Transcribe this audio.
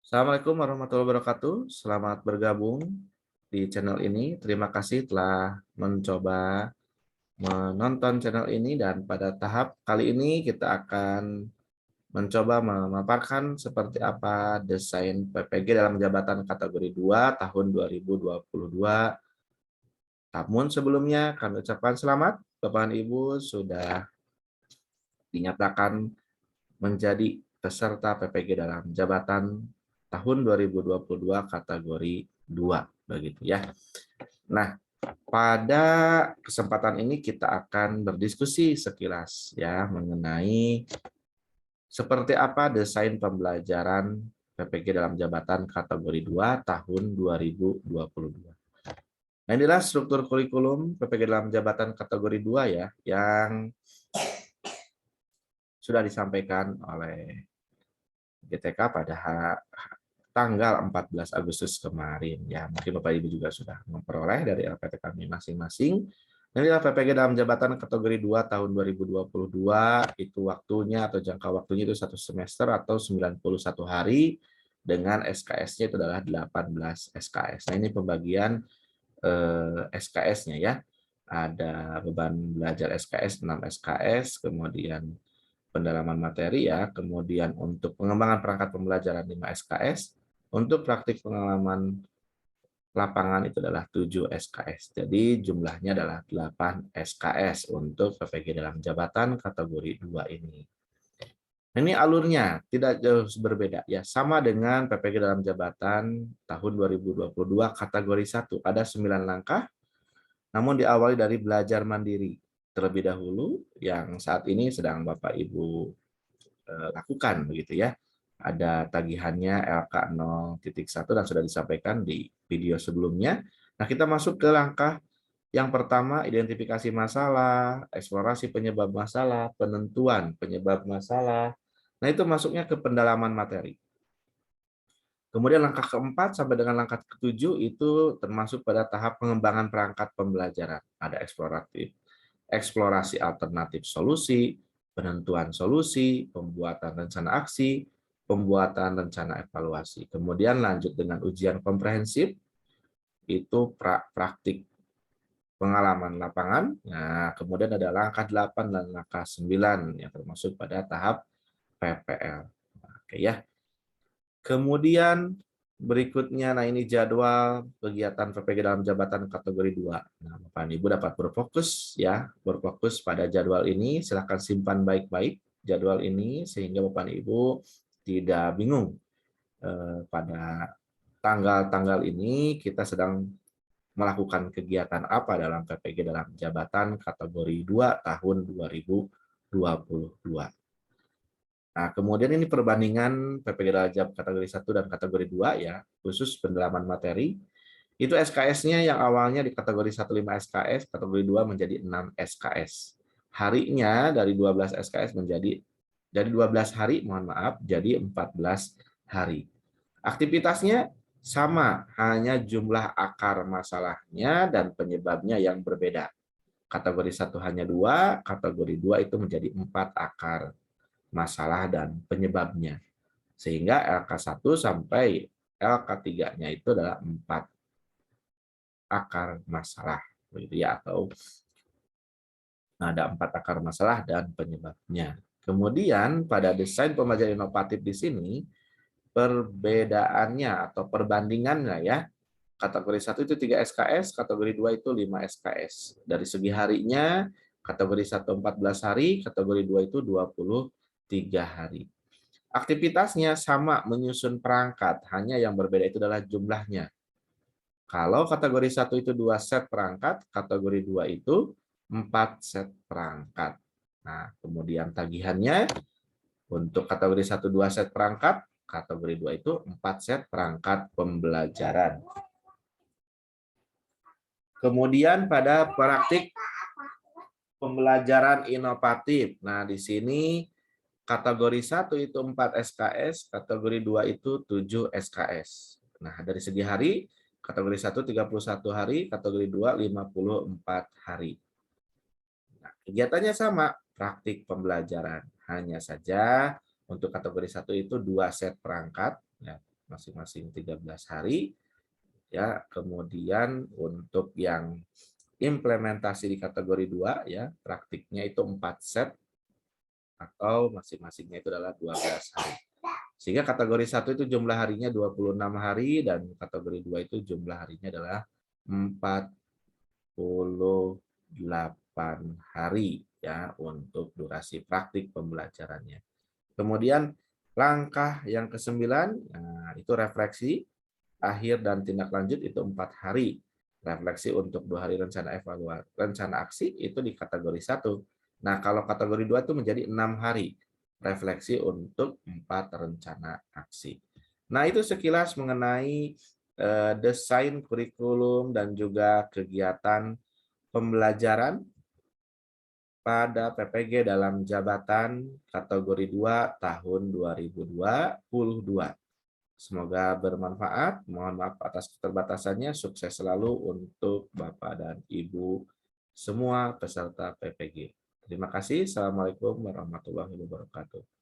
Assalamualaikum warahmatullahi wabarakatuh. Selamat bergabung di channel ini. Terima kasih telah mencoba menonton channel ini dan pada tahap kali ini kita akan mencoba memaparkan seperti apa desain PPG dalam jabatan kategori 2 tahun 2022. Namun sebelumnya kami ucapkan selamat Bapak dan Ibu sudah dinyatakan menjadi peserta PPG dalam jabatan tahun 2022 kategori 2 begitu ya. Nah, pada kesempatan ini kita akan berdiskusi sekilas ya mengenai seperti apa desain pembelajaran PPG dalam jabatan kategori 2 tahun 2022. Nah, inilah struktur kurikulum PPG dalam jabatan kategori 2 ya yang sudah disampaikan oleh GTK pada tanggal 14 Agustus kemarin. Ya, mungkin Bapak Ibu juga sudah memperoleh dari LPT kami masing-masing. Ini adalah PPG dalam jabatan kategori 2 tahun 2022, itu waktunya atau jangka waktunya itu 1 semester atau 91 hari, dengan SKS-nya itu adalah 18 SKS. Nah, ini pembagian SKS-nya ya. Ada beban belajar SKS 6 SKS, kemudian pendalaman materi ya, kemudian untuk pengembangan perangkat pembelajaran 5 SKS, untuk praktik pengalaman lapangan itu adalah 7 SKS. Jadi jumlahnya adalah 8 SKS untuk PPG dalam jabatan kategori 2 ini. Ini alurnya tidak jauh berbeda ya, sama dengan PPG dalam jabatan tahun 2022 kategori 1. Ada 9 langkah, namun diawali dari belajar mandiri terlebih dahulu yang saat ini sedang Bapak Ibu lakukan begitu ya. Ada tagihannya LK 0.1 dan sudah disampaikan di video sebelumnya. Nah, kita masuk ke langkah yang pertama, identifikasi masalah, eksplorasi penyebab masalah, penentuan penyebab masalah. Nah, itu masuknya ke pendalaman materi. Kemudian langkah keempat sampai dengan langkah ketujuh itu termasuk pada tahap pengembangan perangkat pembelajaran. Ada eksploratif, eksplorasi alternatif solusi, penentuan solusi, pembuatan rencana aksi, pembuatan rencana evaluasi. Kemudian lanjut dengan ujian komprehensif, itu praktik pengalaman lapangan. Nah, kemudian ada langkah 8 dan langkah 9 yang termasuk pada tahap PPL. Oke ya. Kemudian berikutnya, nah ini jadwal kegiatan PPG dalam jabatan kategori 2. Nah, Bapak Ibu dapat berfokus ya, berfokus pada jadwal ini. Silakan simpan baik-baik jadwal ini sehingga Bapak Ibu tidak bingung pada tanggal-tanggal ini kita sedang melakukan kegiatan apa dalam PPG dalam jabatan kategori 2 tahun 2022. Nah, kemudian ini perbandingan PPG Rajab kategori 1 dan kategori 2 ya, khusus pendalaman materi. Itu SKS-nya yang awalnya di kategori 1 5 SKS, kategori 2 menjadi 6 SKS. Harinya dari 12 SKS menjadi dari 12 hari, mohon maaf, jadi 14 hari. Aktivitasnya sama, hanya jumlah akar masalahnya dan penyebabnya yang berbeda. Kategori 1 hanya 2, kategori 2 itu menjadi 4 akar masalah dan penyebabnya. Sehingga LK1 sampai LK3-nya itu adalah 4 akar masalah. Begitu ya, atau ada 4 akar masalah dan penyebabnya. Kemudian pada desain pembelajaran inovatif di sini, perbedaannya atau perbandingannya ya, kategori 1 itu 3 SKS, kategori 2 itu 5 SKS. Dari segi harinya, kategori 1 14 hari, kategori 2 itu 23 hari. Aktivitasnya sama, menyusun perangkat, hanya yang berbeda itu adalah jumlahnya. Kalau kategori 1 itu 2 set perangkat, kategori 2 itu 4 set perangkat. Nah, kemudian tagihannya untuk kategori 1 2 set perangkat, kategori 2 itu 4 set perangkat pembelajaran. Kemudian pada praktik pembelajaran inovatif. Nah, di sini kategori 1 itu 4 SKS, kategori 2 itu 7 SKS. Nah, dari segi hari, kategori 1 31 hari, kategori 2 54 hari. Nah, kegiatannya sama, praktik pembelajaran. Hanya saja untuk kategori 1 itu 2 set perangkat, ya, masing-masing 13 hari. Ya, kemudian untuk yang implementasi di kategori 2 ya, praktiknya itu 4 set atau masing-masingnya itu adalah 12 hari. Sehingga kategori 1 itu jumlah harinya 26 hari dan kategori 2 itu jumlah harinya adalah 48 hari ya untuk durasi praktik pembelajarannya. Kemudian langkah yang ke-9 nah, itu refleksi akhir dan tindak lanjut itu 4 hari. Refleksi untuk 2 hari rencana evaluasi, rencana aksi itu di kategori 1. Nah, kalau kategori 2 itu menjadi 6 hari. Refleksi untuk 4 rencana aksi. Nah, itu sekilas mengenai desain kurikulum dan juga kegiatan pembelajaran pada PPG dalam jabatan kategori 2 tahun 2022. Semoga bermanfaat. Mohon maaf atas keterbatasannya. Sukses selalu untuk Bapak dan Ibu semua peserta PPG. Terima kasih. Assalamualaikum warahmatullahi wabarakatuh.